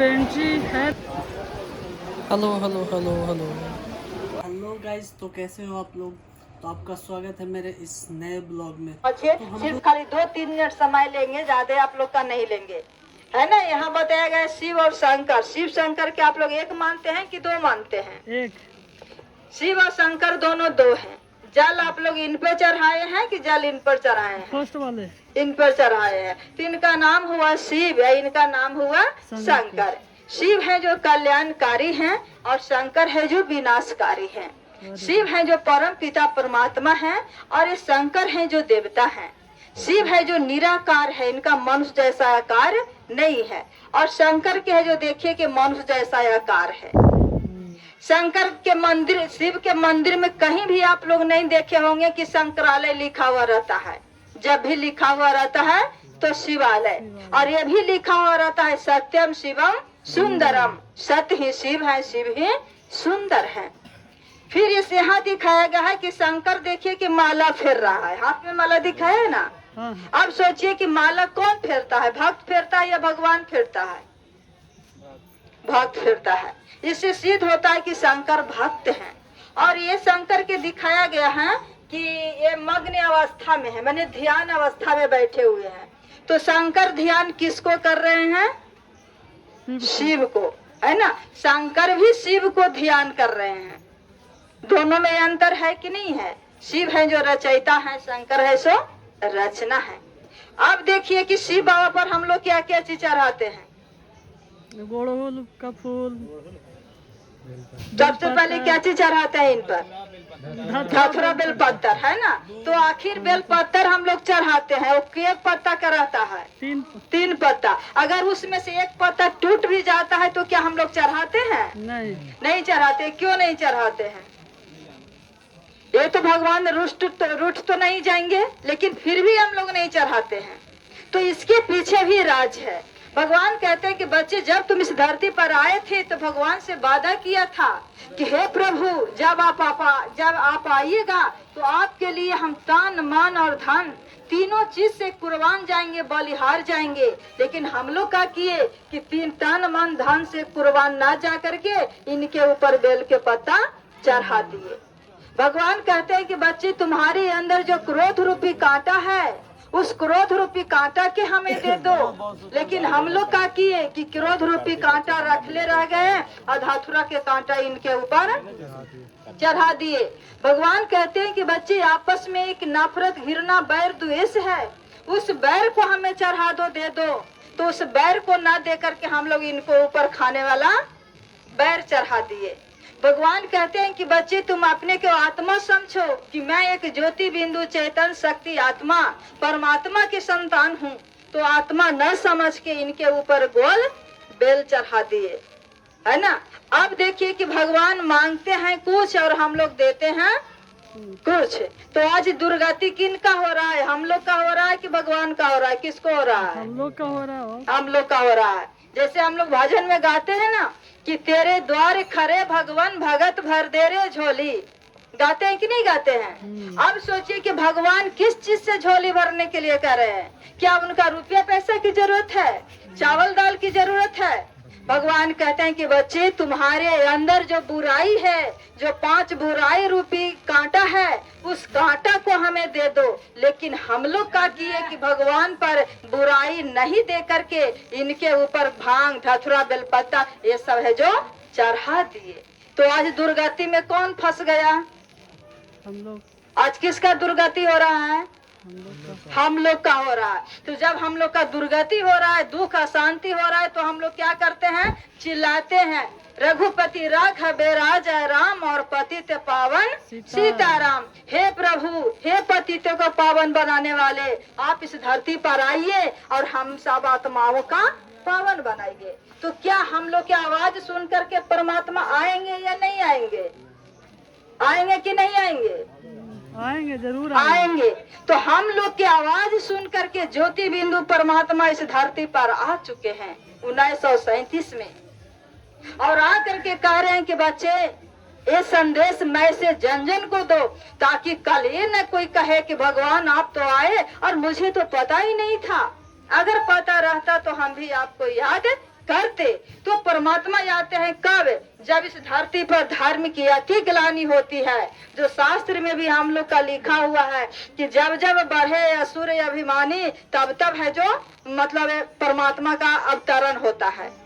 Pantry है। Hello hello hello hello hello guys, तो कैसे हो आप लोग। तो आपका स्वागत है मेरे इस नए ब्लॉग में। सिर्फ खाली 2-3 मिनट समय लेंगे, ज्यादा आप लोग का नहीं लेंगे, है ना। यहाँ बताया गया शिव और शंकर। शिव शंकर के आप लोग एक मानते हैं कि दो मानते हैं? एक। शिव और शंकर दोनों दो हैं। जल आप लोग इन पर चढ़ाए हैं कि जल इन पर चढ़ाए हैं? फर्स्ट वाले इन पर चढ़ाए हैं। तो इनका नाम हुआ शिव या इनका नाम हुआ शंकर। शिव है जो कल्याणकारी हैं और शंकर है जो विनाशकारी हैं। शिव है जो परम पिता परमात्मा है और ये शंकर है जो देवता है। शिव है जो निराकार है, इनका मनुष्य जैसा आकार नहीं है, और शंकर के है जो देखिए कि मनुष्य जैसा आकार है। शंकर के मंदिर, शिव के मंदिर में कहीं भी आप लोग नहीं देखे होंगे कि शंकरालय लिखा हुआ रहता है। जब भी लिखा हुआ रहता है तो शिवालय, और ये भी लिखा हुआ रहता है सत्यम शिवम सुंदरम। सत्य ही शिव है, शिव ही सुंदर है। फिर इस यहाँ दिखाया गया है कि शंकर देखिए कि माला फेर रहा है, हाथ में माला दिखाया है ना। अब सोचिए कि माला कौन फेरता है, भक्त फेरता है या भगवान फेरता है? भक्त फेरता है। इससे सिद्ध होता है कि शंकर भक्त हैं। और ये शंकर के दिखाया गया है कि ये मग्न अवस्था में है, माने ध्यान अवस्था में बैठे हुए हैं। तो शंकर ध्यान किसको कर रहे हैं? शिव को, है ना। शंकर भी शिव को ध्यान कर रहे हैं। दोनों में अंतर है कि नहीं है? शिव है जो रचयिता है, शंकर है सो रचना है। अब देखिए कि शिव बाबा पर हम लोग क्या क्या चीज चढ़ाते हैं। गुड़हल का फूल। सबसे पहले क्या चीज चढ़ाते हैं इन पर? धतूरा बेलपत्तर, है ना। तो आखिर बेलपत्तर हम लोग चढ़ाते हैं, वो एक पत्ता का रहता है, तीन पत्ता। अगर उसमें से एक पत्ता टूट भी जाता है तो क्या हम लोग चढ़ाते हैं? नहीं चढ़ाते। क्यों नहीं चढ़ाते हैं? ये तो भगवान रूठ तो नहीं जाएंगे, लेकिन फिर भी हम लोग नहीं चढ़ाते हैं। तो इसके पीछे भी राज है। भगवान कहते हैं कि बच्चे, जब तुम इस धरती पर आए थे तो भगवान से वादा किया था कि हे प्रभु, जब आप आइएगा तो आपके लिए हम तन मन और धन तीनों चीज से कुर्बान जाएंगे, बलिहार जाएंगे। लेकिन हम लोग क्या किए कि तन मन धन से कुर्बान ना जा करके इनके ऊपर बेल के पत्ता चढ़ा दिए। भगवान कहते हैं कि बच्चे, तुम्हारे अंदर जो क्रोध रूपी कांटा है, उस क्रोध रूपी कांटा के हमें दे दो। लेकिन हम लोग क्या किए कि क्रोध रूपी कांटा रखले रह गए और धतूरा के कांटा इनके ऊपर चढ़ा दिए। भगवान कहते हैं कि बच्चे, आपस में एक नफरत, घृणा, बैर, द्वेष है, उस बैर को हमें चढ़ा दो, दे दो। तो उस बैर को ना दे करके हम लोग इनको ऊपर खाने वाला बैर चढ़ा दिए। भगवान कहते हैं कि बच्चे, तुम अपने को आत्मा समझो कि मैं एक ज्योति बिंदु चैतन्य शक्ति आत्मा परमात्मा की संतान हूँ। तो आत्मा न समझ के इनके ऊपर गोल बेल चढ़ा दिए, है ना। अब देखिए कि भगवान मांगते हैं कुछ और हम लोग देते हैं कुछ। तो आज दुर्गति किन का हो रहा है? हम लोग का हो रहा है कि भगवान का हो रहा है? किसको हो रहा है? हम लोग का हो रहा है। हम लोग का हो रहा है। जैसे हम लोग भजन में गाते हैं ना कि तेरे द्वार खरे भगवान, भगत भर दे रे झोली। गाते हैं कि नहीं गाते हैं? अब सोचिए कि भगवान किस चीज से झोली भरने के लिए कर रहे हैं? क्या उनका रुपया पैसा की जरूरत है? चावल दाल की जरूरत है? भगवान कहते हैं कि बच्चे, तुम्हारे अंदर जो बुराई है, जो 5 बुराई रूपी कांटा है, उस कांटा को हमें दे दो। लेकिन हम लोग क्या किए कि भगवान पर बुराई नहीं दे करके इनके ऊपर भांग, धतूरा, बेलपत्ता ये सब है जो चढ़ा दिए। तो आज दुर्गति में कौन फंस गया? हम लोग। आज किसका दुर्गति हो रहा है? हम लोग का हो रहा है। तो जब हम लोग का दुर्गति हो रहा है, दुख अशांति हो रहा है, तो हम लोग क्या करते हैं? चिल्लाते हैं, रघुपति राघव राजा राम और पतित पावन सीताराम। हे प्रभु, हे पतित को पावन बनाने वाले, आप इस धरती पर आइए और हम सब आत्माओं का पावन बनाइए। तो क्या हम लोग की आवाज सुन करके परमात्मा आएंगे या नहीं आएंगे? आएंगे कि नहीं आएंगे? आएंगे, जरूर आएंगे। तो हम लोग की आवाज सुन करके ज्योति बिंदु परमात्मा इस धरती पर आ चुके हैं 1937 में, और आ करके कह रहे हैं कि बच्चे, ये संदेश मैसेज जन जन को दो, ताकि कल ये न कोई कहे कि भगवान आप तो आए और मुझे तो पता ही नहीं था। अगर पता रहता तो हम भी आपको याद करते तो परमात्मा आते हैं कब? जब इस धरती पर धर्म की अति ग्लानि होती है। जो शास्त्र में भी हम लोग का लिखा हुआ है कि जब जब बढ़े असुर अभिमानी, तब तब है जो मतलब परमात्मा का अवतरण होता है।